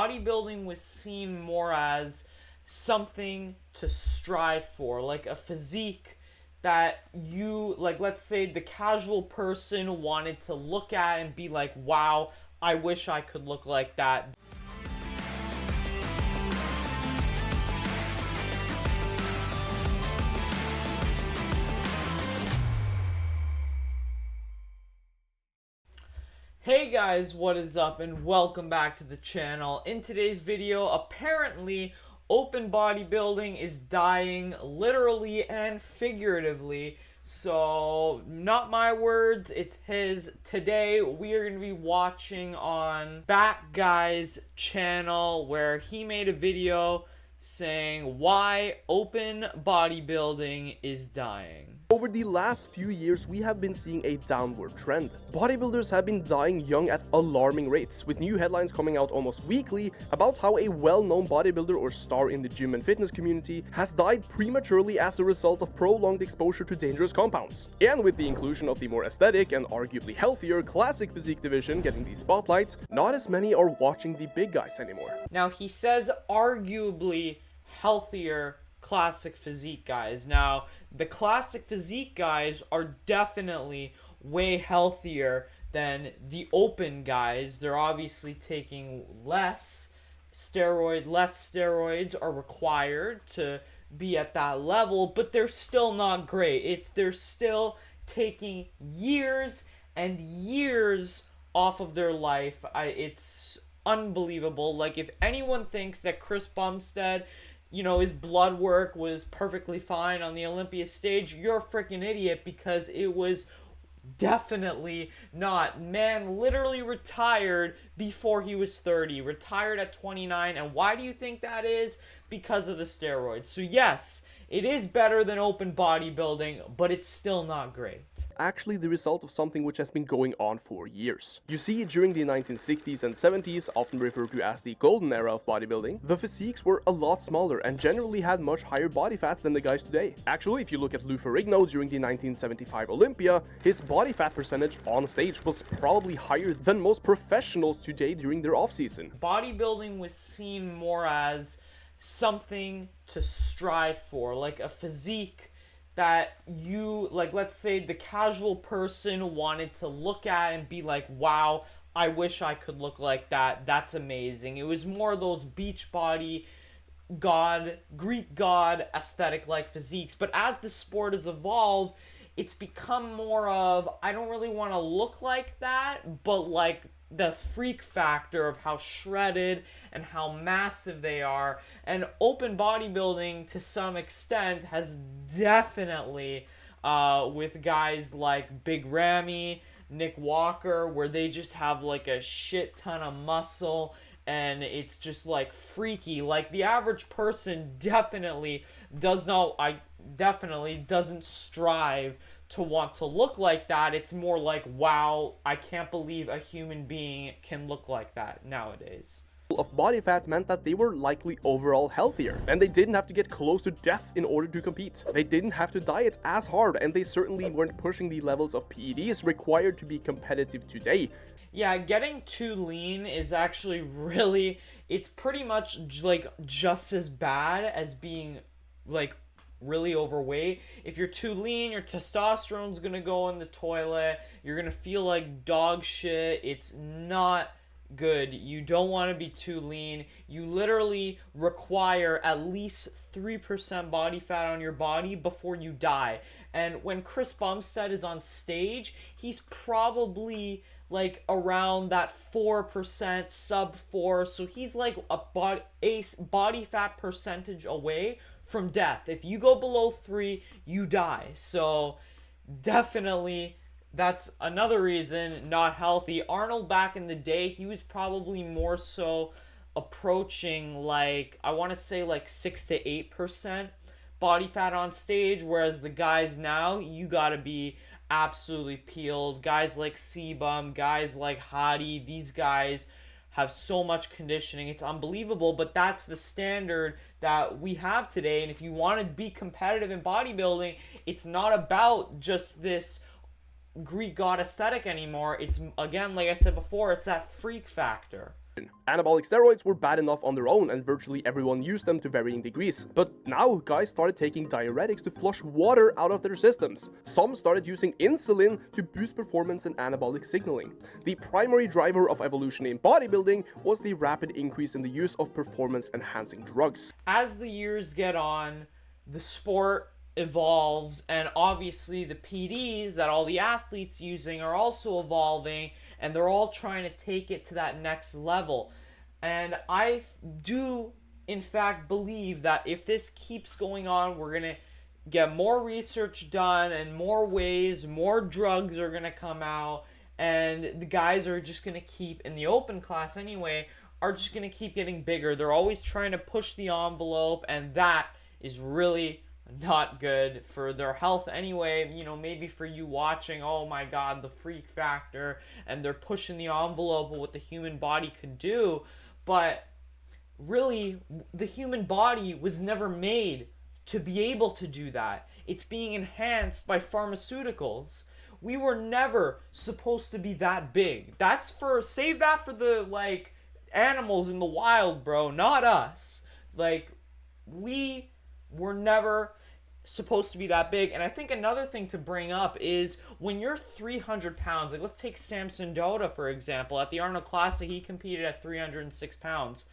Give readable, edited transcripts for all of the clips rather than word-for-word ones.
bodybuilding was seen more as something to strive for, like a physique that you, like, let's say the casual person wanted to look at and be like, wow, I wish I could look like that. Hey guys, what is up and welcome back to the channel. In today's video, apparently open bodybuilding is dying literally and figuratively. So, not my words, it's his. Today we are going to be watching on Back Guy's channel where he made a video saying why open bodybuilding is dying. Over the last few years, we have been seeing a downward trend. Bodybuilders have been dying young at alarming rates, with new headlines coming out almost weekly about how a well-known bodybuilder or star in the gym and fitness community has died prematurely as a result of prolonged exposure to dangerous compounds. And with the inclusion of the more aesthetic and arguably healthier classic physique division getting the spotlight, not as many are watching the big guys anymore. Now, he says arguably healthier classic physique guys. Now, the classic physique guys are definitely way healthier than the open guys. They're obviously taking less steroids are required to be at that level, but they're still not great. They're still taking years and years off of their life. It's unbelievable. Like, if anyone thinks that Chris Bumstead, you know, his blood work was perfectly fine on the Olympia stage, you're a freaking idiot, because it was definitely not. Man literally retired before he was 30, retired at 29, and why do you think that is? Because of the steroids. So yes, it is better than open bodybuilding, but it's still not great. Actually the result of something which has been going on for years. You see, during the 1960s and 70s, often referred to as the golden era of bodybuilding, the physiques were a lot smaller and generally had much higher body fat than the guys today. Actually, if you look at Lou Ferrigno during the 1975 Olympia, his body fat percentage on stage was probably higher than most professionals today during their off-season. Bodybuilding was seen more as something to strive for, like a physique that you, like, let's say the casual person wanted to look at and be like, wow, I wish I could look like that. That's amazing. It was more those beach body Greek god aesthetic like physiques. But as the sport has evolved, it's become more of, I don't really want to look like that, but like the freak factor of how shredded and how massive they are. And open bodybuilding to some extent has definitely, with guys like Big Ramy, Nick Walker, where they just have like a shit ton of muscle and it's just like freaky. Like, the average person definitely doesn't strive to want to look like that. It's more like, wow, I can't believe a human being can look like that nowadays. Of body fat meant that they were likely overall healthier, and they didn't have to get close to death in order to compete. They didn't have to diet as hard, and they certainly weren't pushing the levels of PEDs required to be competitive today. Yeah, getting too lean is actually really, it's pretty much like just as bad as being like really overweight. If you're too lean, your testosterone's gonna go in the toilet, you're gonna feel like dog shit. It's not good. You don't want to be too lean. You literally require at least 3% body fat on your body before you die. And when Chris Bumstead is on stage, he's probably like around that 4%, sub 4, so he's like a body fat percentage away from death. If you go below 3, you die. So definitely that's another reason not healthy. Arnold back in the day, he was probably more so approaching like, I want to say like 6 to 8% body fat on stage, whereas the guys now, you gotta be absolutely peeled. Guys like Sebum, guys like Hadi, these guys have so much conditioning. It's unbelievable, but that's the standard that we have today. And if you want to be competitive in bodybuilding, it's not about just this Greek god aesthetic anymore. It's, again, like I said before, it's that freak factor. Anabolic steroids were bad enough on their own and virtually everyone used them to varying degrees. But now guys started taking diuretics to flush water out of their systems. Some started using insulin to boost performance and anabolic signaling. The primary driver of evolution in bodybuilding was the rapid increase in the use of performance enhancing drugs. As the years get on, the sport evolves, and obviously the PDs that all the athletes using are also evolving, and they're all trying to take it to that next level. And I do in fact believe that if this keeps going on, we're gonna get more research done and more ways, more drugs are gonna come out, and the guys are just gonna keep, in the open class anyway, are just gonna keep getting bigger. They're always trying to push the envelope, and that is really not good for their health anyway. You know, maybe for you watching, oh my god, the freak factor, and they're pushing the envelope of what the human body could do. But really, the human body was never made to be able to do that. It's being enhanced by pharmaceuticals. We were never supposed to be that big. That's for, save that for the like animals in the wild, bro, not us. Like, we were never supposed to be that big. And I think another thing to bring up is when you're 300 pounds, like let's take Samson Dota for example. At the Arnold Classic, he competed at 306 pounds.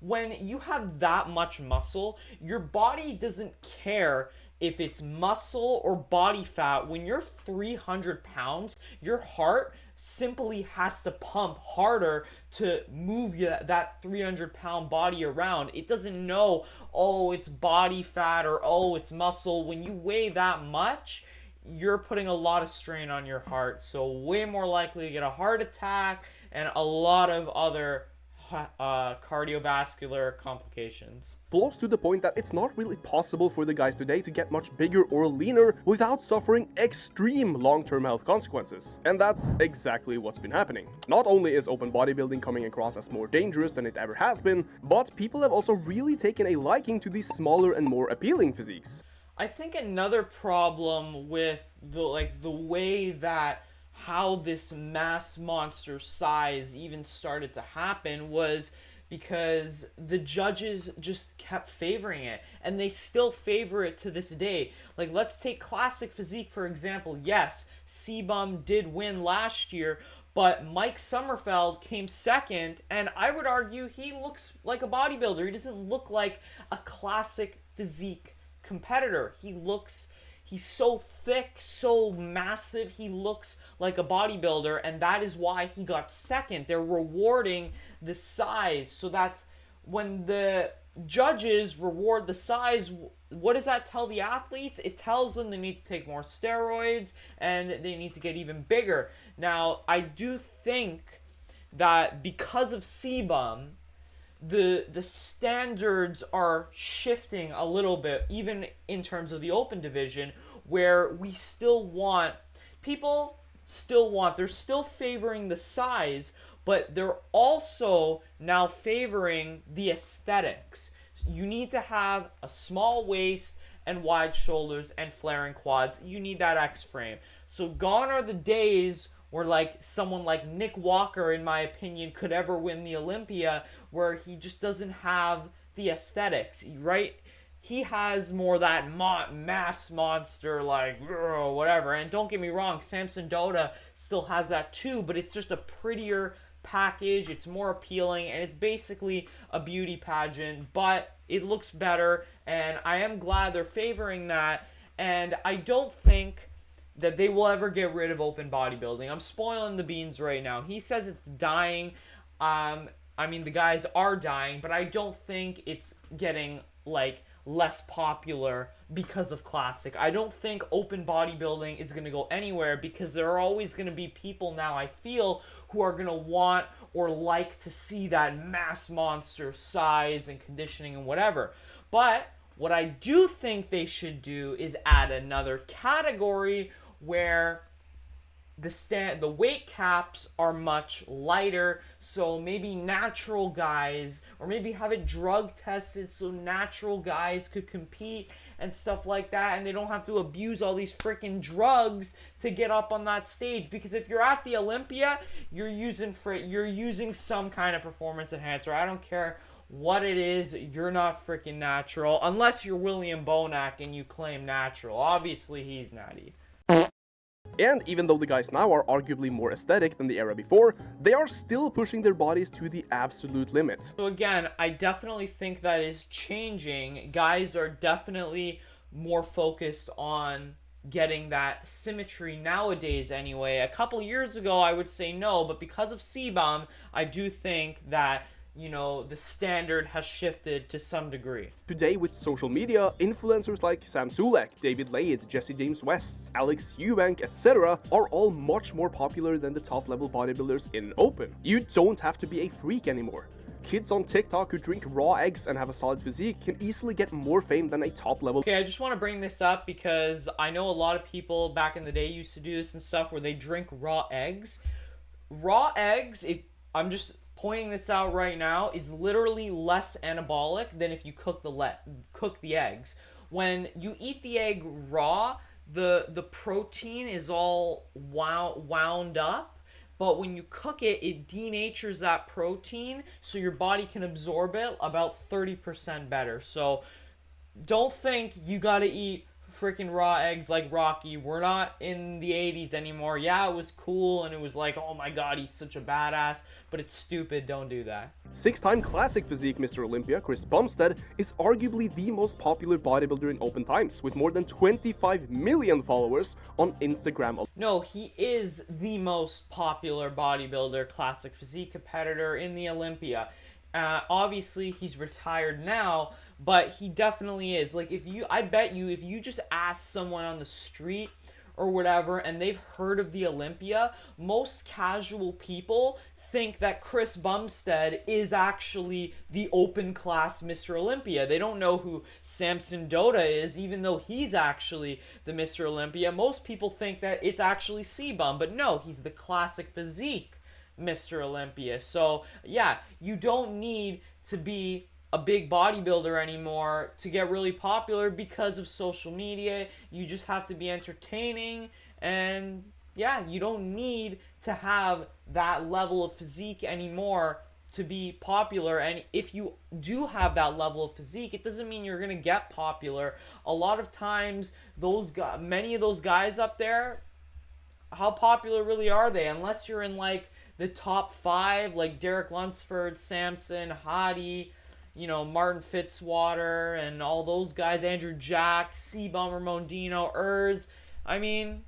When you have that much muscle, your body doesn't care if it's muscle or body fat. When you're 300 pounds, your heart simply has to pump harder to move that 300-pound body around. It doesn't know, oh, it's body fat or oh, it's muscle. When you weigh that much, you're putting a lot of strain on your heart. So way more likely to get a heart attack and a lot of other cardiovascular complications. Blows to the point that it's not really possible for the guys today to get much bigger or leaner without suffering extreme long-term health consequences. And that's exactly what's been happening. Not only is open bodybuilding coming across as more dangerous than it ever has been, but people have also really taken a liking to these smaller and more appealing physiques. I think another problem with the way that how this mass monster size even started to happen was because the judges just kept favoring it, and they still favor it to this day. Like, let's take classic physique for example. Yes, Sebum did win last year, but Mike Sommerfeld came second, and I would argue he looks like a bodybuilder. He doesn't look like a classic physique competitor. He's so thick, so massive, he looks like a bodybuilder, and that is why he got second. They're rewarding the size. So that's when the judges reward the size, what does that tell the athletes? It tells them they need to take more steroids and they need to get even bigger. Now, I do think that because of Sebum, the standards are shifting a little bit, even in terms of the open division, where we still want, they're still favoring the size, but they're also now favoring the aesthetics. You need to have a small waist and wide shoulders and flaring quads. You need that X-frame. So gone are the days where like someone like Nick Walker, in my opinion, could ever win the Olympia, where he just doesn't have the aesthetics, right? He has more that mass monster, like, whatever. And don't get me wrong, Samson Dota still has that too, but it's just a prettier package. It's more appealing, and it's basically a beauty pageant, but it looks better, and I am glad they're favoring that. And I don't think that they will ever get rid of open bodybuilding. I'm spoiling the beans right now. He says it's dying. I mean, the guys are dying, but I don't think it's getting, like, less popular because of classic. I don't think open bodybuilding is going to go anywhere, because there are always going to be people now, I feel, who are going to want or like to see that mass monster size and conditioning and whatever. But what I do think they should do is add another category where the weight caps are much lighter, so maybe natural guys, or maybe have it drug tested so natural guys could compete and stuff like that, and they don't have to abuse all these freaking drugs to get up on that stage. Because if you're at the Olympia, you're using some kind of performance enhancer. I don't care what it is, you're not freaking natural unless you're William Bonac and you claim natural. Obviously he's natty. And even though the guys now are arguably more aesthetic than the era before, they are still pushing their bodies to the absolute limit. So again, I definitely think that is changing. Guys are definitely more focused on getting that symmetry nowadays anyway. A couple years ago I would say no, but because of CBUM, I do think that the standard has shifted to some degree. Today, with social media, influencers like Sam Sulek, David Lade, Jesse James West, Alex Eubank, etc. are all much more popular than the top-level bodybuilders in open. You don't have to be a freak anymore. Kids on TikTok who drink raw eggs and have a solid physique can easily get more fame than a top-level... Okay, I just want to bring this up because I know a lot of people back in the day used to do this and stuff where they drink raw eggs. Raw eggs, if I'm just pointing this out right now, is literally less anabolic than if you cook the eggs. When you eat the egg raw, the protein is all wound up, but when you cook it, it denatures that protein so your body can absorb it about 30% better. So don't think you gotta eat freaking raw eggs like Rocky. We're not in the 80s anymore. Yeah, it was cool and it was like, oh my god, he's such a badass, but it's stupid. Don't do that. Six-time classic physique Mr. Olympia Chris Bumstead is arguably the most popular bodybuilder in open times, with more than 25 million followers on Instagram. No, he is the most popular bodybuilder, classic physique competitor in the Olympia. Obviously he's retired now, but he definitely is. Like, I bet you if you just ask someone on the street or whatever and they've heard of the Olympia, most casual people think that Chris Bumstead is actually the open class Mr. Olympia. They don't know who Samson Dota is, even though he's actually the Mr. Olympia. Most people think that it's actually C-Bum, but no, he's the classic physique Mr. Olympia. So yeah, you don't need to be a big bodybuilder anymore to get really popular because of social media. You just have to be entertaining, and yeah, you don't need to have that level of physique anymore to be popular. And if you do have that level of physique, it doesn't mean you're gonna get popular. A lot of times many of those guys up there, how popular really are they? Unless you're in like the top 5, like Derek Lunsford, Samson, Hadi, Martin Fitzwater, and all those guys, Andrew Jack, C-Bum, Ramon Dino, Urs. I mean,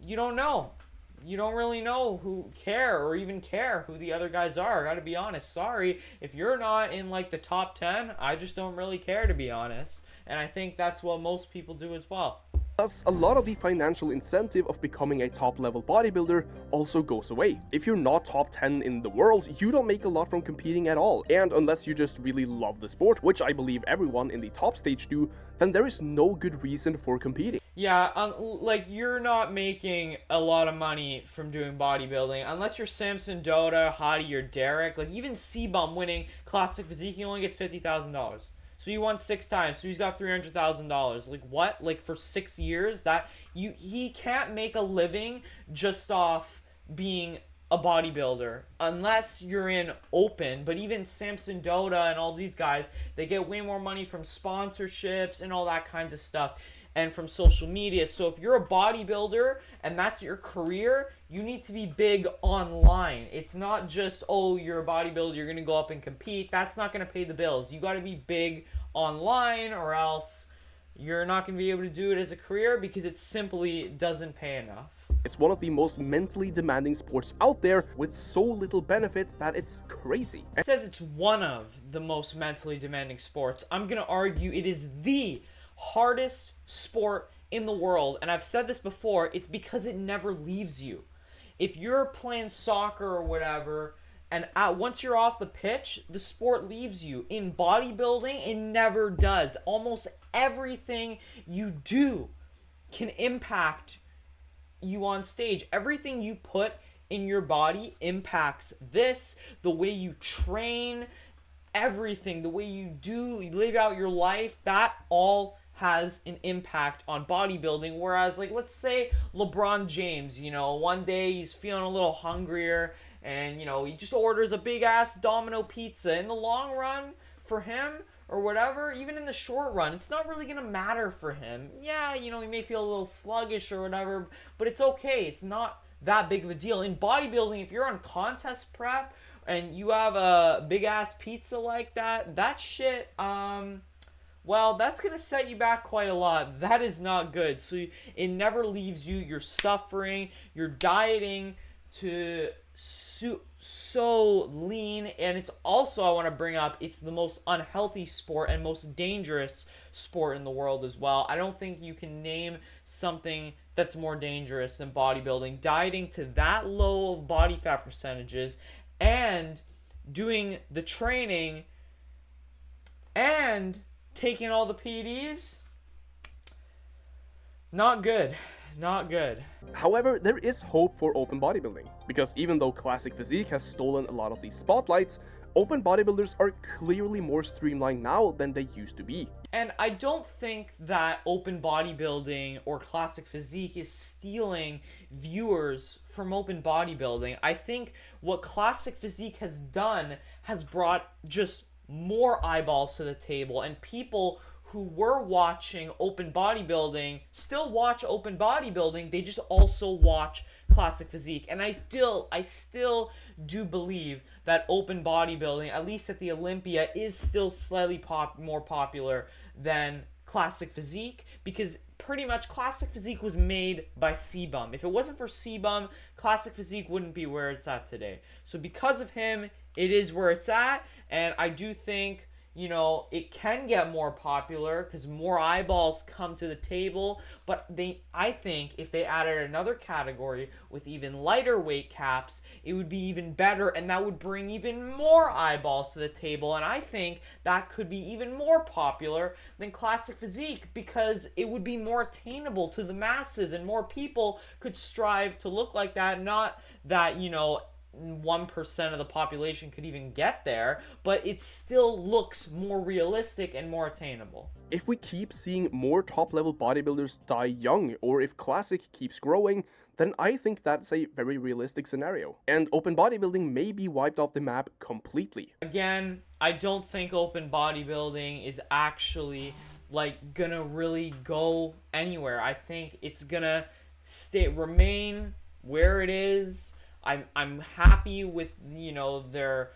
you don't know. You don't really know who or even care who the other guys are. I gotta be honest. Sorry. If you're not in like the top 10, I just don't really care, to be honest. And I think that's what most people do as well. Thus, a lot of the financial incentive of becoming a top-level bodybuilder also goes away. If you're not top 10 in the world, you don't make a lot from competing at all. And unless you just really love the sport, which I believe everyone in the top stage do, then there is no good reason for competing. Yeah, like, you're not making a lot of money from doing bodybuilding. Unless you're Samson Dota, Hadi, or Derek. Like, even C-Bum winning Classic Physique, he only gets $50,000. So he won 6 times, so he's got $300,000. Like, what? Like, for 6 years? He can't make a living just off being a bodybuilder unless you're in open. But even Samson Dota and all these guys, they get way more money from sponsorships and all that kinds of stuff, and from social media. So if you're a bodybuilder and that's your career, you need to be big online. It's not just, oh, you're a bodybuilder, you're gonna go up and compete. That's not gonna pay the bills. You gotta be big online, or else you're not gonna be able to do it as a career because it simply doesn't pay enough. It's one of the most mentally demanding sports out there with so little benefit that it's crazy. It says it's one of the most mentally demanding sports. I'm gonna argue it is the hardest sport in the world, and I've said this before, it's because it never leaves you. If you're playing soccer or whatever, and once you're off the pitch, the sport leaves you. In bodybuilding, it never does. Almost everything you do can impact you on stage. Everything you put in your body impacts this, the way you train, everything, the way you live out your life, that all has an impact on bodybuilding. Whereas, like, let's say LeBron James, one day he's feeling a little hungrier and, he just orders a big ass Domino pizza. In the long run, for him, or whatever, even in the short run, it's not really gonna matter for him. Yeah, he may feel a little sluggish or whatever, but it's okay. It's not that big of a deal. In bodybuilding, if you're on contest prep and you have a big ass pizza like that shit, well, that's going to set you back quite a lot. That is not good. So it never leaves you. You're suffering. You're dieting to so lean. And it's also, I want to bring up, it's the most unhealthy sport and most dangerous sport in the world as well. I don't think you can name something that's more dangerous than bodybuilding. Dieting to that low of body fat percentages and doing the training and taking all the PEDs, not good. Not good. However, there is hope for open bodybuilding, because even though classic physique has stolen a lot of these spotlights, open bodybuilders are clearly more streamlined now than they used to be. And I don't think that open bodybuilding or classic physique is stealing viewers from open bodybuilding. I think what classic physique has done has brought just more eyeballs to the table, and people who were watching open bodybuilding still watch open bodybuilding. They just also watch classic physique. And I still do believe that open bodybuilding, at least at the Olympia, is still slightly more popular than classic physique, because pretty much classic physique was made by Sebum. If it wasn't for Sebum, classic physique wouldn't be where it's at today. So because of him, it is where it's at. And I do think, it can get more popular because more eyeballs come to the table. But I think if they added another category with even lighter weight caps, it would be even better, and that would bring even more eyeballs to the table. And I think that could be even more popular than classic physique, because it would be more attainable to the masses and more people could strive to look like that. Not that, 1% of the population could even get there, but it still looks more realistic and more attainable. If we keep seeing more top-level bodybuilders die young, or if classic keeps growing, then I think that's a very realistic scenario. And open bodybuilding may be wiped off the map completely. Again, I don't think open bodybuilding is actually gonna really go anywhere. I think it's gonna remain where it is. I'm happy with, their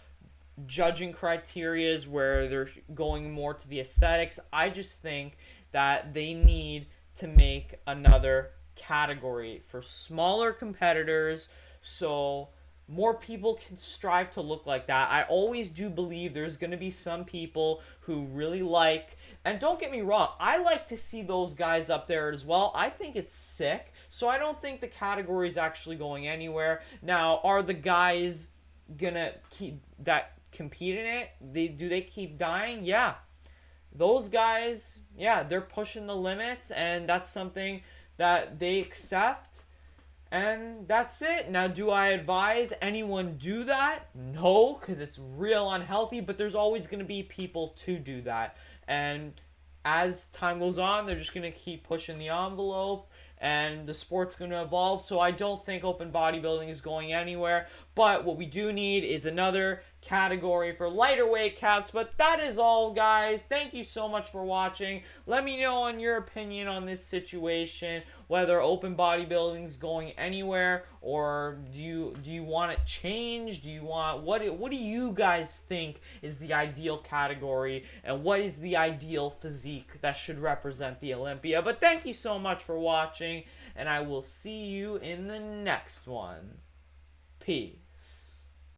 judging criterias where they're going more to the aesthetics. I just think that they need to make another category for smaller competitors so more people can strive to look like that. I always do believe there's going to be some people who really like, and don't get me wrong, I like to see those guys up there as well. I think it's sick. So I don't think the category is actually going anywhere. Now, are the guys gonna compete in it? Do they keep dying? Yeah. Those guys, yeah, they're pushing the limits, and that's something that they accept. And that's it. Now, do I advise anyone do that? No, because it's real unhealthy, but there's always going to be people to do that. And as time goes on, they're just going to keep pushing the envelope, and the sport's going to evolve. So I don't think open bodybuilding is going anywhere. But what we do need is another category for lighter weight caps. But that is all, guys. Thank you so much for watching. Let me know on your opinion on this situation, whether open bodybuilding is going anywhere, or do you want it changed? Do you want what do you guys think is the ideal category, and what is the ideal physique that should represent the Olympia? But thank you so much for watching, and I will see you in the next one. Peace.